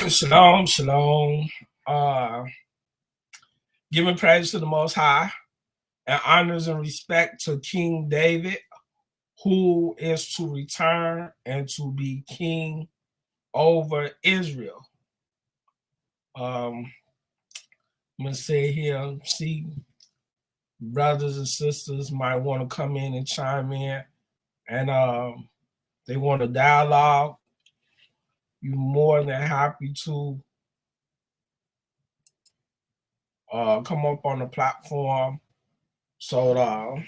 Shalom, shalom. Uh, Giving praise to the Most High and honors and respect to King David, who is to return and to be king over Israel. I'm gonna say here, see, brothers and sisters might want to come in and chime in, and they want to dialogue. You're more than happy to come up on the platform so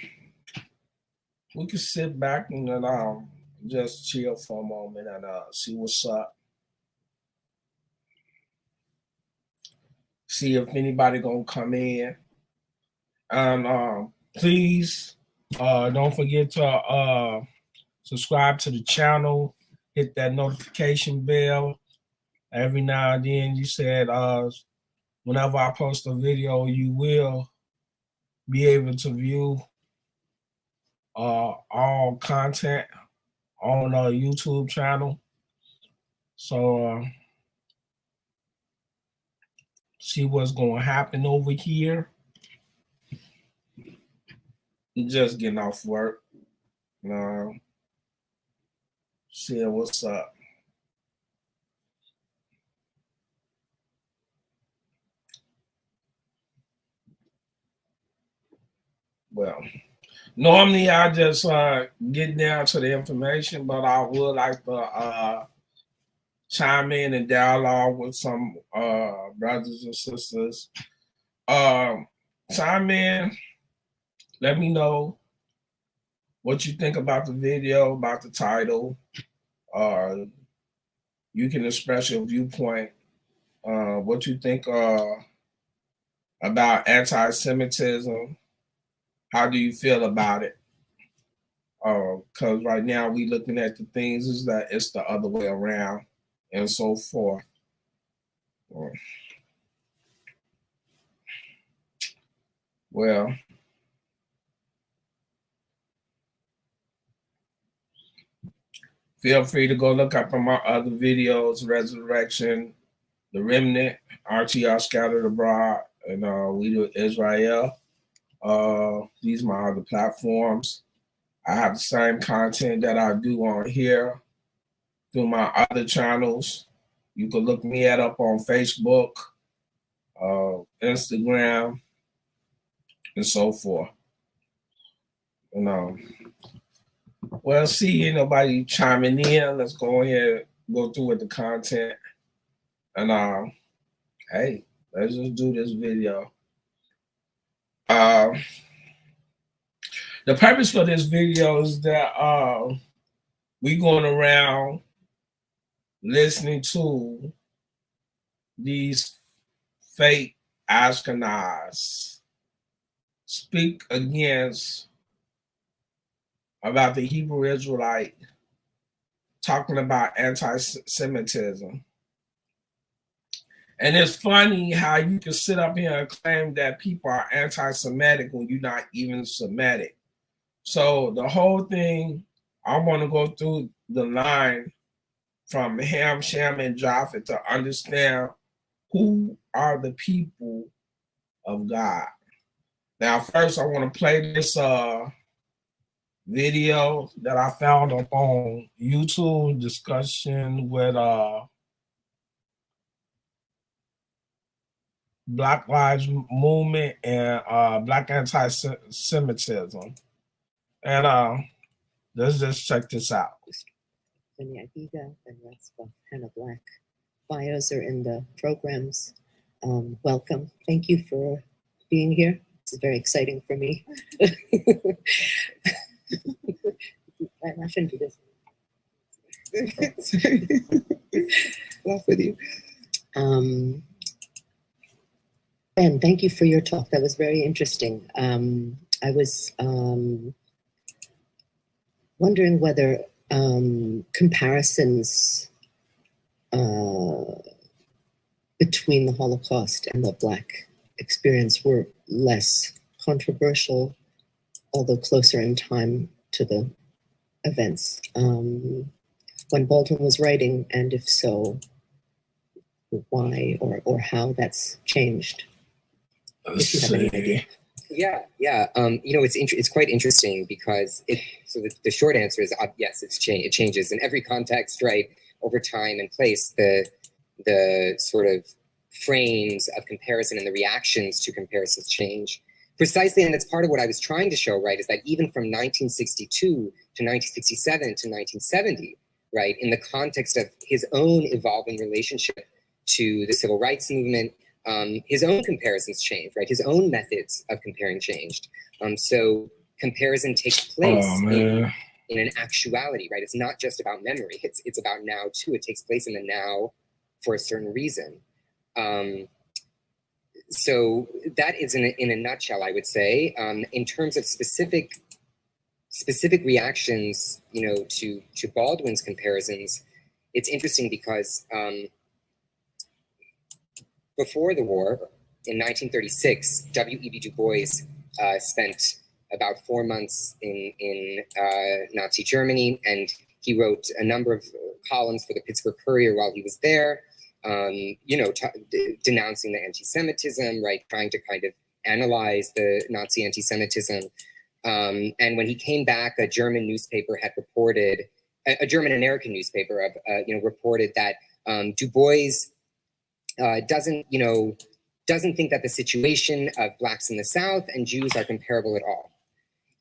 we can sit back and then just chill for a moment and see what's up. See if anybody gonna come in. And please don't forget to subscribe to the channel, hit that notification bell. Every now and then you said whenever I post a video, you will be able to view all content on our YouTube channel. So see what's going to happen over here. Just getting off work. Seeing what's up. Well, normally I just get down to the information, but I would like to chime in and dialogue with some brothers and sisters. Chime in, let me know what you think about the video, about the title. You can express your viewpoint, what you think about anti-Semitism. How do you feel about it? Because right now we looking at the things is that it's the other way around and so forth. Well, feel free to go look up on my other videos, Resurrection, The Remnant, RTR Scattered Abroad, and We Do Israel. These are my other platforms. I have the same content that I do on here through my other channels. You can look me up on Facebook, Instagram, and so forth. Well, see, ain't nobody chiming in. Let's go ahead and go through with the content. And hey, let's just do this video. The purpose for this video is that we going around listening to these fake Ashkenaz speak against about the Hebrew Israelite, talking about anti-Semitism. And it's funny how you can sit up here and claim that people are anti-Semitic when you're not even Semitic. So the whole thing, I want to go through the line from Ham, Shem, and Japheth to understand who are the people of God. Now, first, I want to play this video that I found up on YouTube, discussion with Black Lives Movement and Black Anti-Semitism. And let's just check this out. And Hannah Black. Bios are in the programs. Welcome. Thank you for being here. It's very exciting for me. I shouldn't do this. Laugh with you. Ben, thank you for your talk. That was very interesting. I was wondering whether comparisons between the Holocaust and the Black experience were less controversial, although closer in time to the events when Baldwin was writing, and if so, why or how that's changed. Let's If you have any see. idea. Yeah. You know, it's quite interesting because the short answer is yes, it changes in every context, right? Over time and place, the sort of frames of comparison and the reactions to comparisons change precisely, and that's part of what I was trying to show, right? Is that even from 1962 to 1967 to 1970, right, in the context of his own evolving relationship to the civil rights movement. His own comparisons changed, right? His own methods of comparing changed. So comparison takes place in an actuality, right? It's not just about memory. It's about now too. It takes place in the now for a certain reason. So that is in a nutshell, I would say. In terms of specific reactions, you know, to Baldwin's comparisons, it's interesting because before the war, in 1936, W.E.B. Du Bois spent about 4 months in Nazi Germany, and he wrote a number of columns for the Pittsburgh Courier while he was there, you know, denouncing the anti-Semitism, right, trying to kind of analyze the Nazi anti-Semitism. And when he came back, a German newspaper had reported, a German-American newspaper, you know, reported that Du Bois doesn't think that the situation of Blacks in the South and Jews are comparable at all.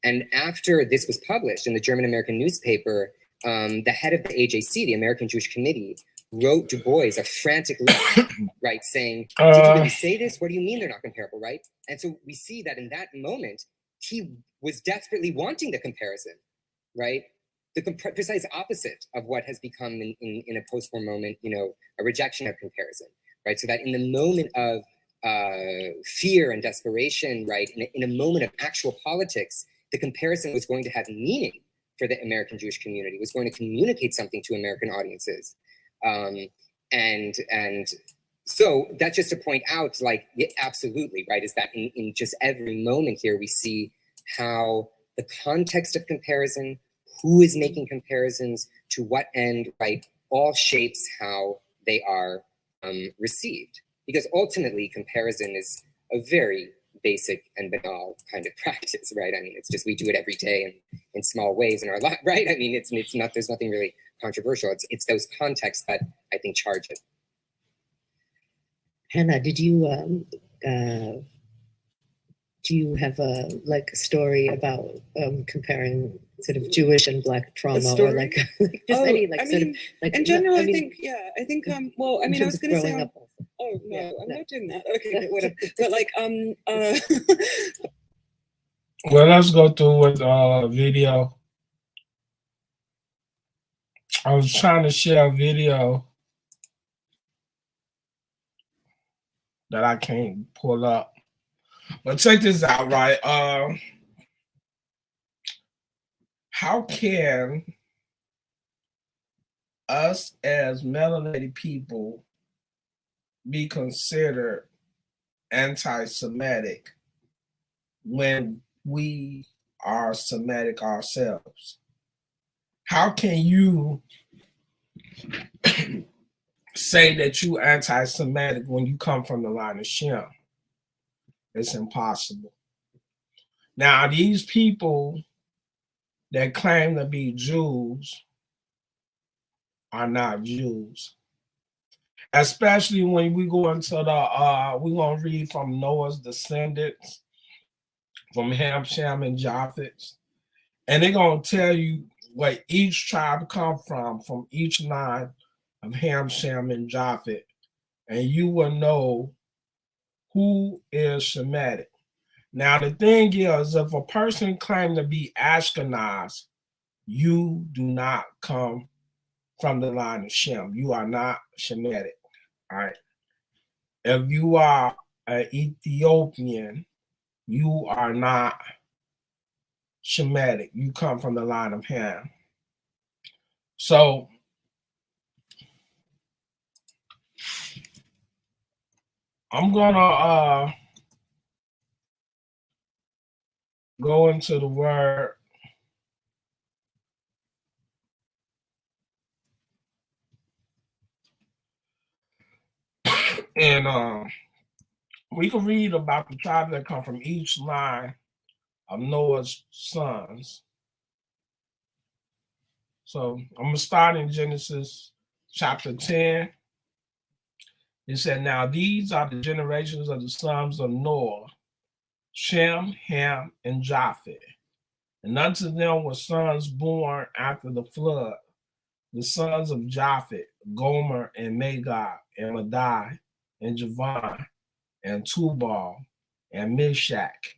And after this was published in the German-American newspaper, the head of the AJC, the American Jewish Committee, wrote Du Bois a frantic letter, right, saying, did you really say this? What do you mean they're not comparable, right? And so we see that in that moment, he was desperately wanting the comparison, right? The precise opposite of what has become in a post-war moment, you know, a rejection of comparison, right? So that in the moment of fear and desperation, right, in a moment of actual politics, the comparison was going to have meaning for the American Jewish community, was going to communicate something to American audiences. And so that's just to point out, like, yeah, absolutely, right, is that in just every moment here, we see how the context of comparison, who is making comparisons, to what end, right, all shapes how they are received. Because ultimately, comparison is a very basic and banal kind of practice, right? I mean, it's just, we do it every day in small ways in our life, right? I mean, it's not, there's nothing really controversial. It's those contexts that I think charge it. Hannah, did you do you have a story about comparing sort of Jewish and Black trauma, or like just any like, I sort mean, of like in general? I think well, I mean, I was going to say oh no, yeah, I'm not doing that. Okay, whatever. But like well, let's go through with video. I was trying to share a video that I can't pull up. But check this out, right? How can us as melanated people be considered anti-Semitic when we are Semitic ourselves? How can you say that you anti-Semitic when you come from the line of Shem? It's impossible. Now, these people that claim to be Jews are not Jews. Especially when we go into the, we're going to read from Noah's descendants, from Ham, Shem, and Japheth. And they're going to tell you where each tribe come from each line of Ham, Shem, and Japheth. And you will know who is Shemitic. Now, the thing is, if a person claims to be Ashkenaz, you do not come from the line of Shem. You are not Shemitic. All right. If you are an Ethiopian, you are not Shemitic. You come from the line of Ham. So I'm gonna go into the word. And we can read about the tribes that come from each line of Noah's sons. So I'm going to start in Genesis chapter 10. It said, now these are the generations of the sons of Noah, Shem, Ham, and Japheth. And unto them were sons born after the flood, the sons of Japheth, Gomer, and Magog, and Madai, and Javan, and Tubal, and Meshach,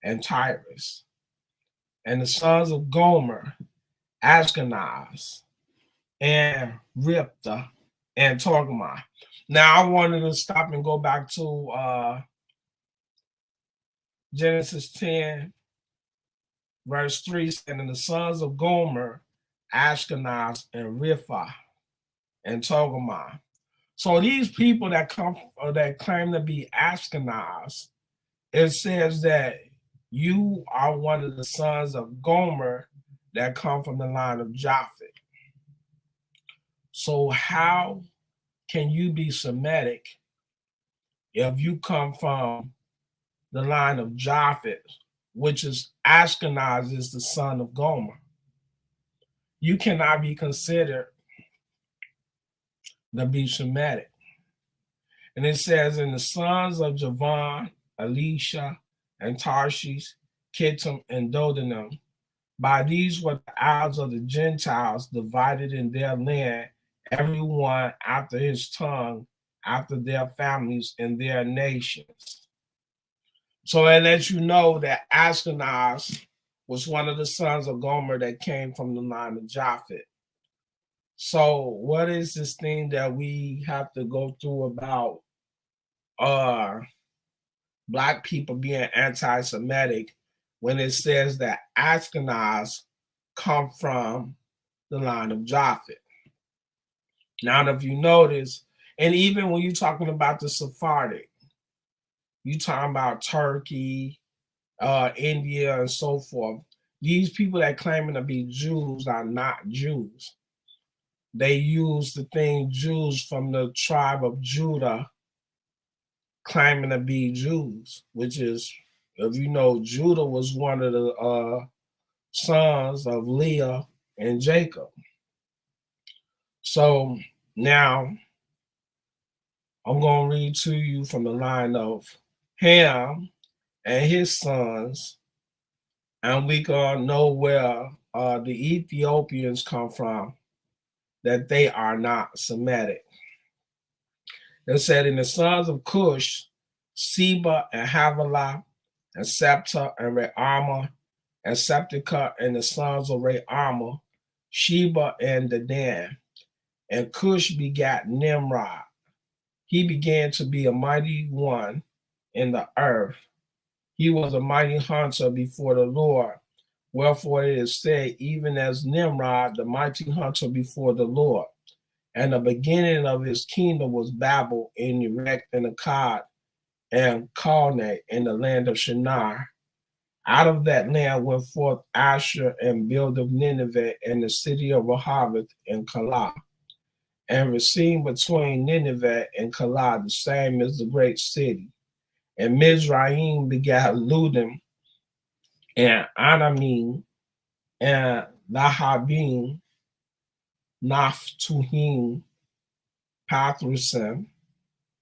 and Tyrus. And the sons of Gomer, Ashkenaz, and Ripta, and Torgama. Now I wanted to stop and go back to Genesis 10, verse 3, saying, the sons of Gomer, Ashkenaz, and Ripha, and Torgama. So these people that come or that claim to be Ashkenaz, it says that you are one of the sons of Gomer that come from the line of Japheth. So how can you be Semitic if you come from the line of Japheth, which is Ashkenaz is the son of Gomer? You cannot be considered to be Semitic. And it says, in the sons of Javan, Elisha, and Tarshish, Kittim, and Dodanim, by these were the isles of the Gentiles divided in their land, everyone after his tongue, after their families and their nations. So it lets you know that Ashkenaz was one of the sons of Gomer that came from the line of Japheth. So what is this thing that we have to go through about Black people being anti-Semitic when it says that Ashkenaz come from the line of Japheth? Now, if you notice, and even when you're talking about the Sephardic, you talking about Turkey, India, and so forth. These people that claiming to be Jews are not Jews. They use the thing Jews from the tribe of Judah claiming to be Jews, which is, if you know, Judah was one of the sons of Leah and Jacob. So now I'm going to read to you from the line of Ham and his sons, and we can know where the Ethiopians come from, that they are not Semitic. It said, in the sons of Cush, Seba and Havilah, and Septa and Re'ama, and Septica, and the sons of Re'ama, Sheba and Dedan. And Cush begat Nimrod. He began to be a mighty one in the earth. He was a mighty hunter before the Lord. Wherefore it is said, even as Nimrod, the mighty hunter before the Lord. And the beginning of his kingdom was Babel, and Erech, and Akkad, and Calneh, in the land of Shinar. Out of that land went forth Asher, and built of Nineveh, and the city of Rehoboth, and Calah. And Racine between Nineveh and Calah, the same as the great city. And Mizraim begat Ludim, and Anamim, and Lahabim, Naphtuhim, Pathrusim,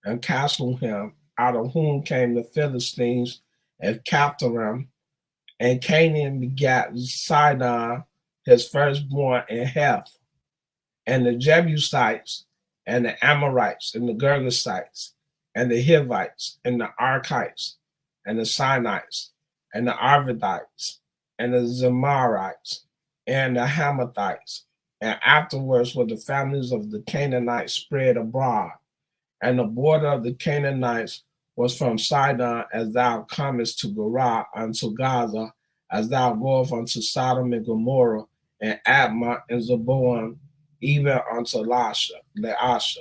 and Casluhim, out of whom came the Philistines and Captarim. And Canaan begat Sidon, his firstborn, and Heth, and the Jebusites, and the Amorites, and the Girgasites, and the Hivites, and the Archites, and the Sinites, and the Arvadites, and the Zemarites, and the Hamathites. And afterwards were the families of the Canaanites spread abroad. And the border of the Canaanites was from Sidon, as thou comest to Gerar unto Gaza, as thou goest unto Sodom and Gomorrah, and Admah and Zeboim, even unto Laasha.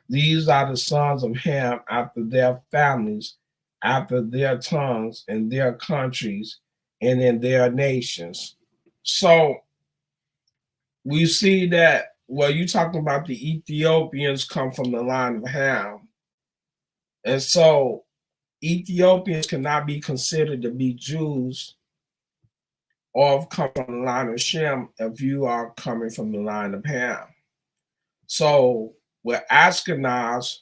These are the sons of Ham after their families, after their tongues, in their countries, and in their nations. So we see that, well, you talking about the Ethiopians come from the line of Ham. And so Ethiopians cannot be considered to be Jews or come from the line of Shem if you are coming from the line of Ham. So with Ashkenaz,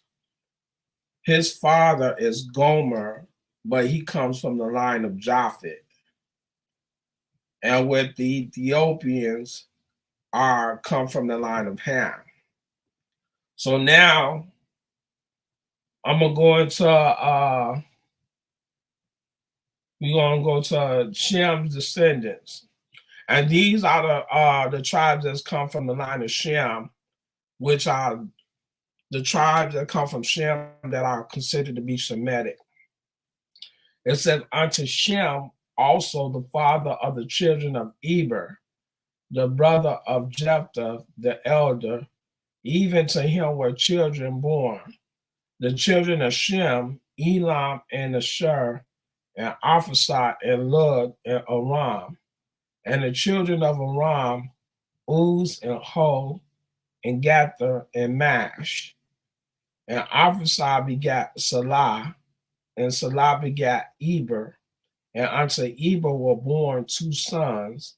his father is Gomer, but he comes from the line of Japhet. And with the Ethiopians come from the line of Ham. So now I'm gonna go into we're gonna go to Shem's descendants. And these are the tribes that come from the line of Shem, which are the tribes that come from Shem that are considered to be Semetic. It says, unto Shem also the father of the children of Eber, the brother of Jephthah the elder, even to him were children born. The children of Shem, Elam and Asher, and Arphaxad and Lud and Aram. And the children of Aram, Uz and Hol, and Gather and Mash. And Arphaxad begat Salah, and Salah begat Eber. And unto Eber were born two sons.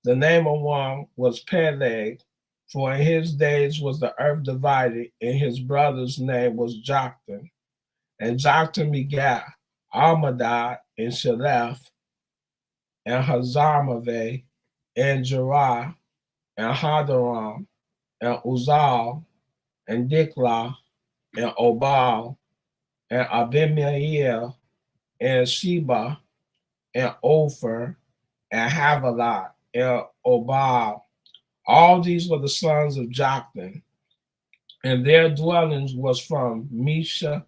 The name of one was Peleg, for in his days was the earth divided, and his brother's name was Joktan. And Joktan begat Almadad and Shelef, and Hazarmaveh, and Jerah, and Hadaram, and Uzal, and Diklah, and Obal, and Abimael, and Sheba, and Ophir, and Havilah, and Obal. All these were the sons of Joktan, and their dwellings was from Mesha,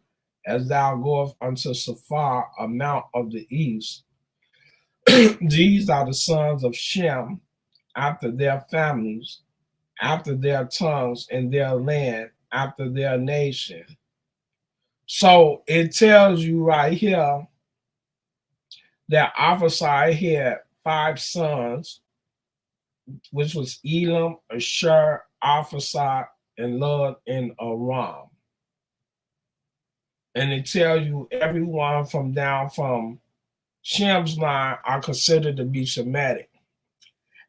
as thou goest unto Sephar, a mount of the east. These are the sons of Shem, after their families, after their tongues, and their land, after their nation. So it tells you right here that Arphaxad had 5 sons, which was Elam, Asher, Arphaxad, and Lud, and Aram. And it tells you everyone from down from Shem's line are considered to be Semitic.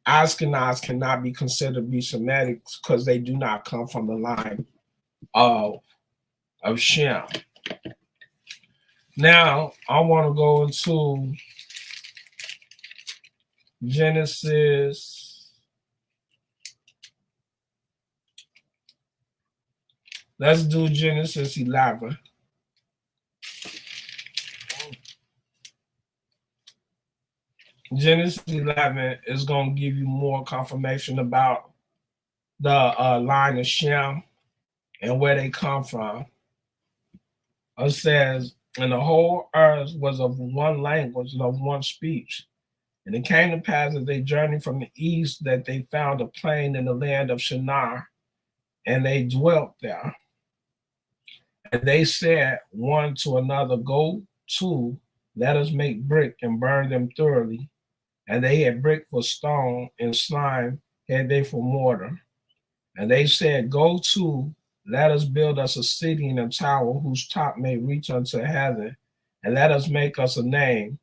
Ashkenaz cannot be considered to be Semitic because they do not come from the line of Shem. Now, I want to go into Genesis. Let's do Genesis 11. Genesis 11 is going to give you more confirmation about the line of Shem and where they come from. It says, and the whole earth was of one language and of one speech. And it came to pass as they journeyed from the east that they found a plain in the land of Shinar, and they dwelt there. And they said one to another, go to, let us make brick and burn them thoroughly. And they had brick for stone, and slime had they for mortar. And they said, go to, let us build us a city and a tower whose top may reach unto heaven, and let us make us a name,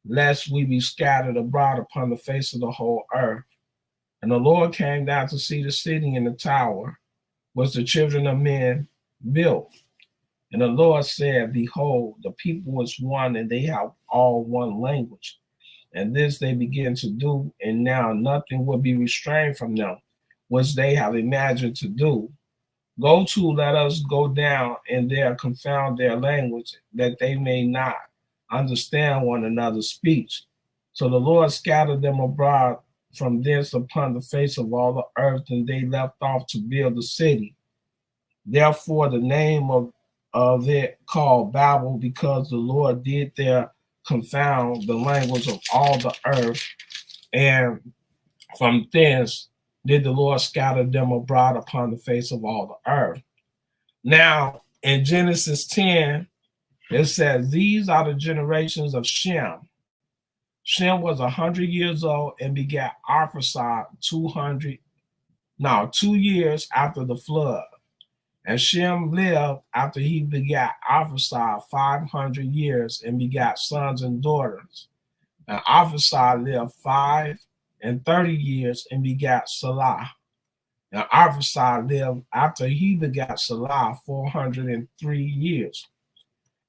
lest we be scattered abroad upon the face of the whole earth. And the Lord came down to see the city and the tower, which the children of men built. And the Lord said, behold, the people is one, and they have all one language. And this they begin to do, and now nothing will be restrained from them, which they have imagined to do. Go to, let us go down, and there confound their language, that they may not understand one another's speech. So the Lord scattered them abroad from thence upon the face of all the earth, and they left off to build the city. Therefore the name of it called Babel, because the Lord did there confound the language of all the earth, and from thence did the Lord scatter them abroad upon the face of all the earth. Now, in Genesis 10, it says, these are the generations of Shem. Shem was 100 years old and begat Arphaxad 2 years after the flood. And Shem lived after he begat Arphaxad 500 years and begat sons and daughters. And Arphaxad lived 530 years and begat Salah. And Arphaxad lived after he begat Salah 403 years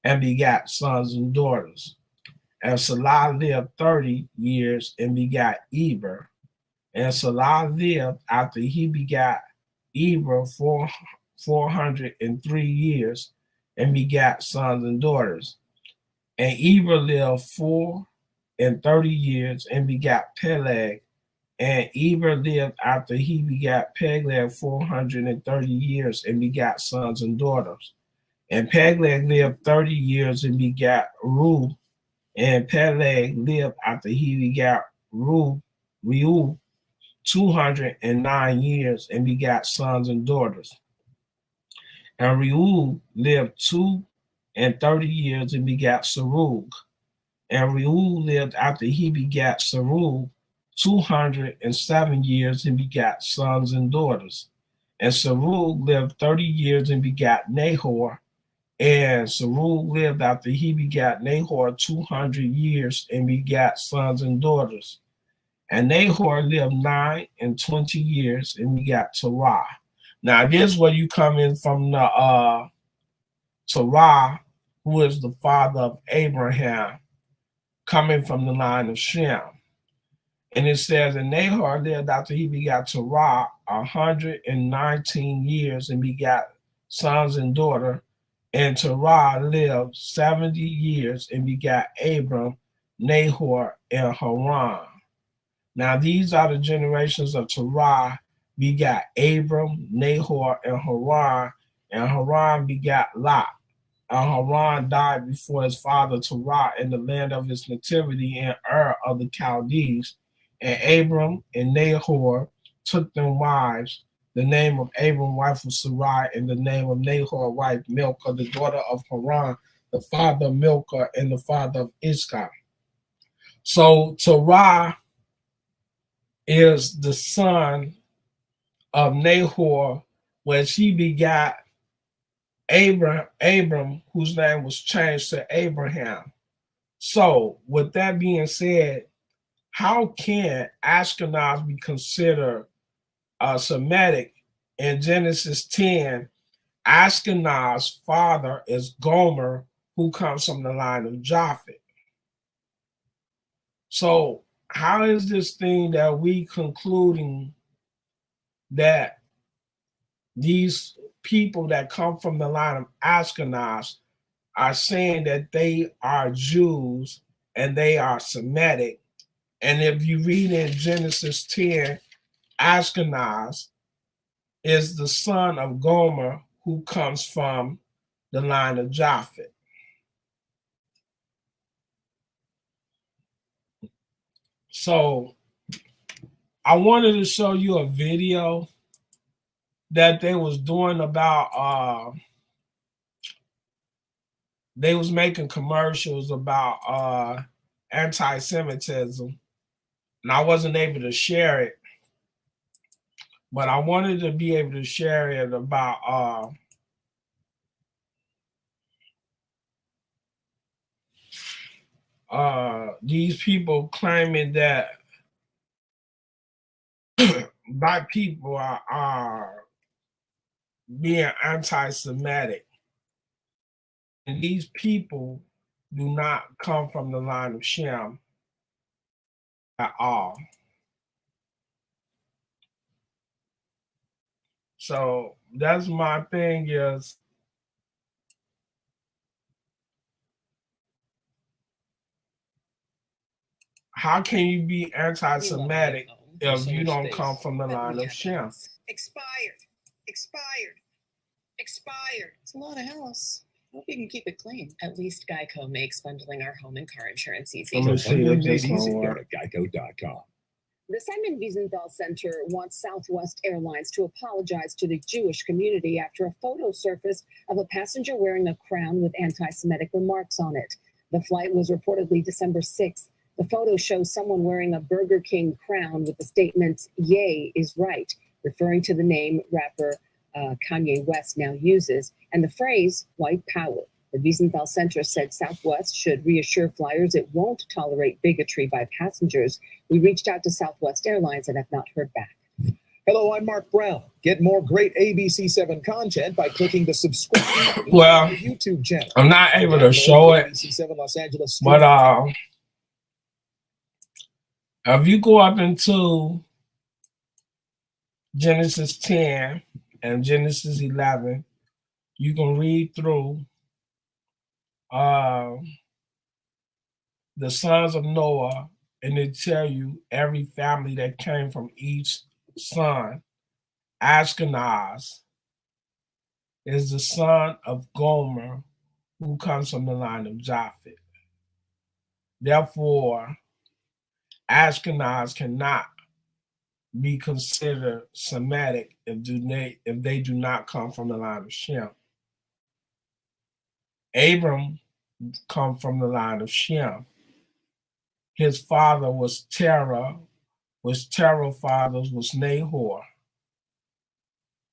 and begat sons and daughters. And Salah lived 30 years and begat Eber. And Salah lived after he begat Eber 403 years and begat sons and daughters. And Eber lived 430 years and begat Peleg. And Eber lived after he begat Peleg 430 years and begat sons and daughters. And Peleg lived 30 years and begat Reu. And Peleg lived after he begat Reu 209 years and begat sons and daughters. And Reu lived 230 years and begat Serug. And Reu lived after he begat Serug 207 years and begat sons and daughters. And Serug lived 30 years and begat Nahor. And Serug lived after he begat Nahor 200 years and begat sons and daughters. And Nahor lived 29 years and begat Terah. Now, this is where you come in from the Terah, who is the father of Abraham, coming from the line of Shem. And it says, and Nahor lived after he begat Terah 119 years and begat sons and daughter. And Terah lived 70 years and begat Abram, Nahor, and Haran. Now these are the generations of Terah, begat Abram, Nahor, and Haran begat Lot. And Haran died before his father Terah in the land of his nativity in Ur of the Chaldees. And Abram and Nahor took them wives. The name of Abram wife was Sarai, and the name of Nahor wife Milcah, the daughter of Haran, the father of Milcah, and the father of Iscah. So Terah is the son of Nahor, where she begat Abram, whose name was changed to Abraham. So, with that being said, how can Ashkenaz be considered Semitic? In Genesis 10, Ashkenaz's father is Gomer, who comes from the line of Japhet. So, how is this thing that we concluding that these people that come from the line of Ashkenaz are saying that they are Jews and they are Semitic? And if you read in Genesis 10, Ashkenaz is the son of Gomer, who comes from the line of Japhet. So I wanted to show you a video that they was doing about they was making commercials about anti-Semitism, and I wasn't able to share it, but I wanted to be able to share it about these people claiming that black people are being anti-Semitic. And these people do not come from the line of Shem at all. So that's my thing is, how can you be anti-Semitic if you don't come from the line of Shem? Expired. It's a lot of house. Hope you can keep it clean. At least Geico makes bundling our home and car insurance easy. Let me see if this easy. will Go work. to geico.com. The Simon Wiesenthal Center wants Southwest Airlines to apologize to the Jewish community after a photo surfaced of a passenger wearing a crown with anti-Semitic remarks on it. The flight was reportedly December 6th. The photo shows someone wearing a Burger King crown with the statement, "Yay is right," referring to the name rapper Kanye West now uses, and the phrase white power. The Wiesenthal Center said Southwest should reassure flyers it won't tolerate bigotry by passengers. We reached out to Southwest Airlines and have not heard back. Hello, I'm Mark Brown. Get more great ABC7 content by clicking the subscribe Well, YouTube channel. I'm not able to show it, ABC7 Los Angeles. but if you go up into Genesis 10 and Genesis 11, you can read through the sons of Noah, and it tell you every family that came from each son. Ashkenaz is the son of Gomer, who comes from the line of Japheth. Therefore, Ashkenaz cannot be considered Semitic if they do not come from the line of Shem. Abram come from the line of Shem. His father was Terah, which Terah fathers was Nahor.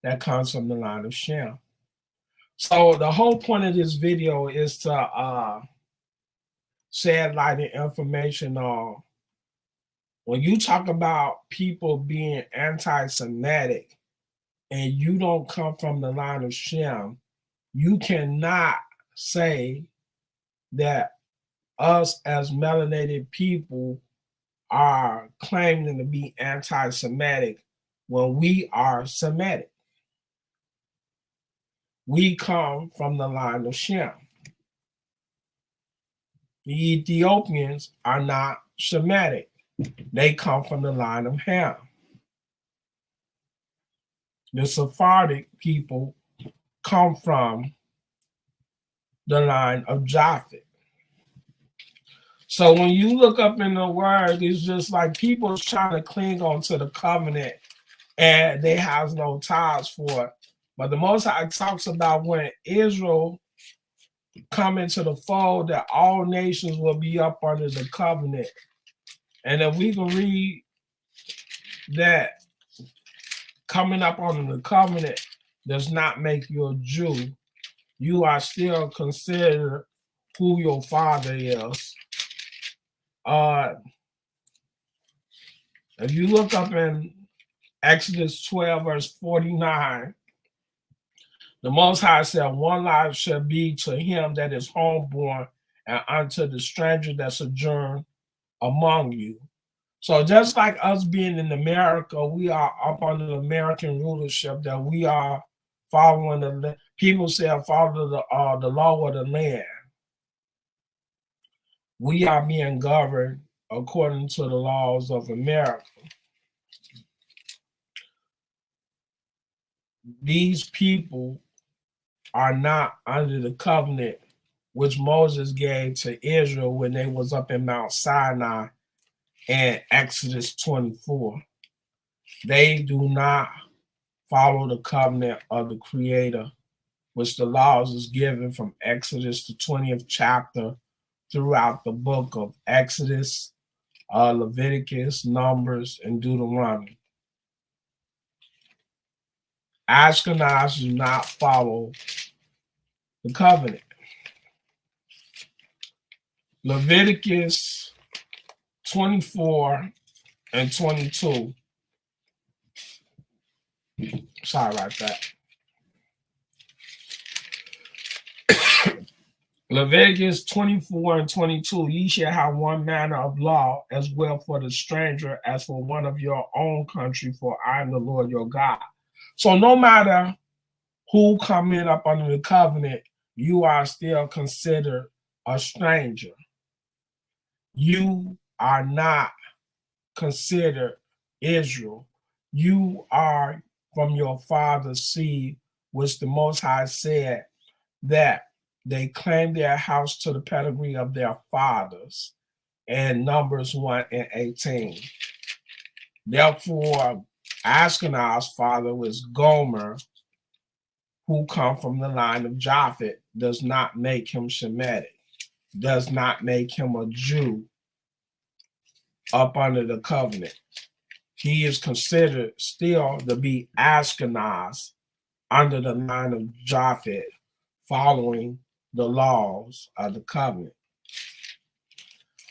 That comes from the line of Shem. So the whole point of this video is to shed light and information on when you talk about people being anti-Semitic and you don't come from the line of Shem, you cannot say that us as melanated people are claiming to be anti-Semitic when we are Semitic. We come from the line of Shem. The Ethiopians are not Semitic. They come from the line of Shem. The Sephardic people come from the line of Japheth. So when you look up in the word, it's just like people trying to cling on to the covenant and they have no ties for it. But the Most High talks about when Israel come into the fold, that all nations will be up under the covenant. And if we can read that coming up under the covenant does not make you a Jew, you are still considered who your father is. If you look up in Exodus 12, verse 49, the Most High said, one life shall be to him that is homeborn and unto the stranger that sojourn among you. So just like us being in America, we are up under the American rulership, that we are following the, people say follow the law of the land. We are being governed according to the laws of America. These people are not under the covenant which Moses gave to Israel when they was up in Mount Sinai in Exodus 24. They do not follow the covenant of the Creator, which the laws is given from Exodus, the 20th chapter, throughout the book of Exodus, Leviticus, Numbers, and Deuteronomy. Ashkenaz do not follow the covenant. Leviticus 24 and 22. Sorry about that. Leviticus 24 and 22, ye shall have one manner of law as well for the stranger as for one of your own country, for I am the Lord your God. So no matter who come in up under the covenant, you are still considered a stranger. You are not considered Israel. You are from your father's seed, which the Most High said that they claim their house to the pedigree of their fathers, in Numbers 1 and 18. Therefore, Ashkenaz's father was Gomer, who come from the line of Japheth, does not make him Shemitic, does not make him a Jew up under the covenant. He is considered still to be Ashkenaz under the line of Japhet, following the laws of the covenant.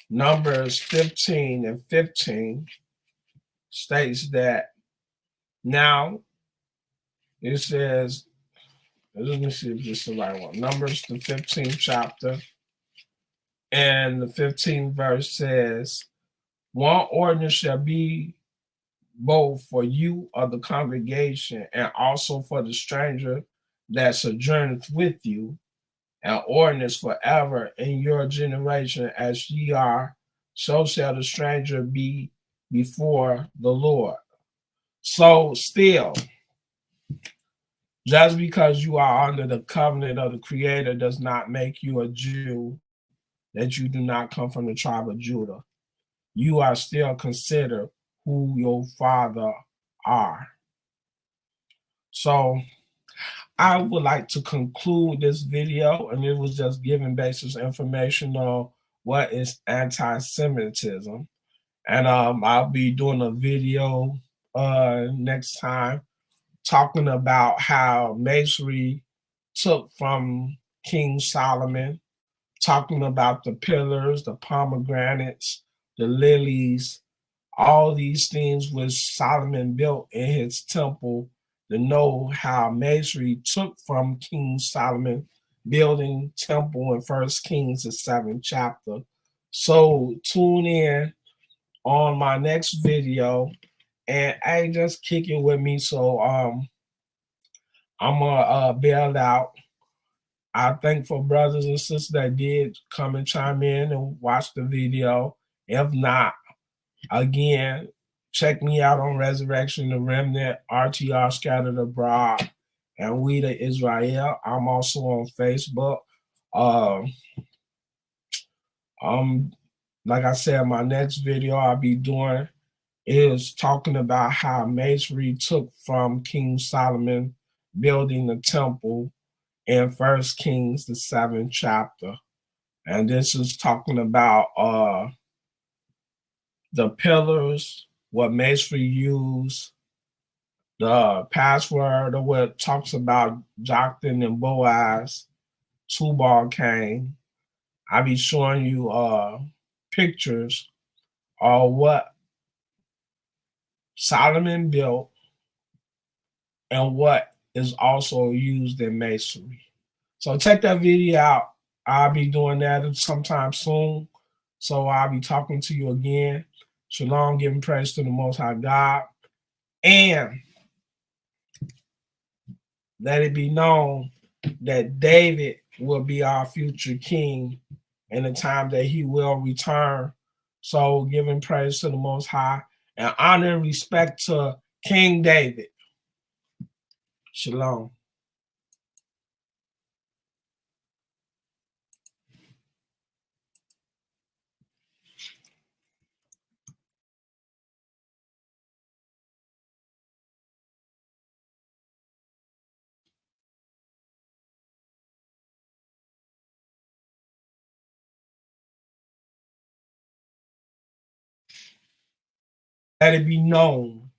Numbers 15 and 15 states that now it says, let me see if this is the right one. Numbers, the 15th chapter, and the 15th verse says, one ordinance shall be both for you of the congregation and also for the stranger that sojourneth with you, an ordinance forever in your generation as ye are, so shall the stranger be before the Lord. So still, just because you are under the covenant of the Creator does not make you a Jew, that you do not come from the tribe of Judah. You are still considered who your father are. So I would like to conclude this video, and it was just giving basic information on what is anti-Semitism. And I'll be doing a video next time talking about how masonry took from King Solomon, talking about the pillars, the pomegranates, the lilies, all these things which Solomon built in his temple, to know how masonry took from King Solomon building temple in 1 Kings, the 7th chapter. So tune in on my next video, and hey, just kick it with me. So I'm gonna bail out. I thank for brothers and sisters that did come and chime in and watch the video. If not, again, check me out on Resurrection, the Remnant, RTR Scattered Abroad, and We the Israel. I'm also on Facebook. Like I said, my next video I'll be doing is talking about how masonry took from King Solomon building the temple in 1 Kings, the 7th chapter. And this is talking about the pillars, what masonry used, the password, or what talks about Joktan and Boaz, Tubal Cain. I'll be showing you pictures of what Solomon built and what is also used in masonry. So check that video out. I'll be doing that sometime soon. So I'll be talking to you again. Shalom, giving praise to the Most High God. And let it be known that David will be our future king in the time that he will return. So giving praise to the Most High and honor and respect to King David. Shalom. Let it be known.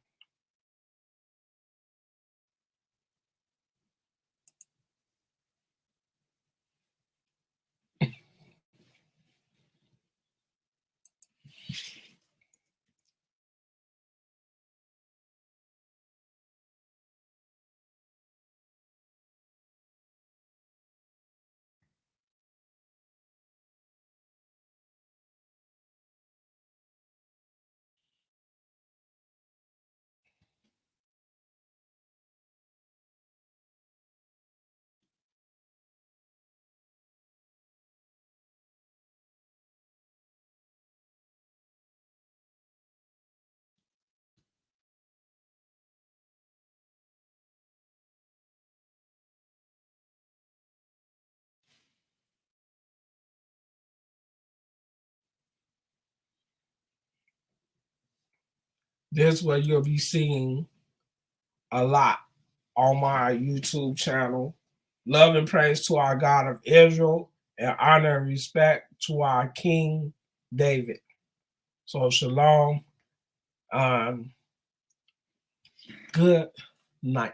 This is what you'll be seeing a lot on my YouTube channel. Love and praise to our God of Israel, and honor and respect to our King David. So shalom. Good night.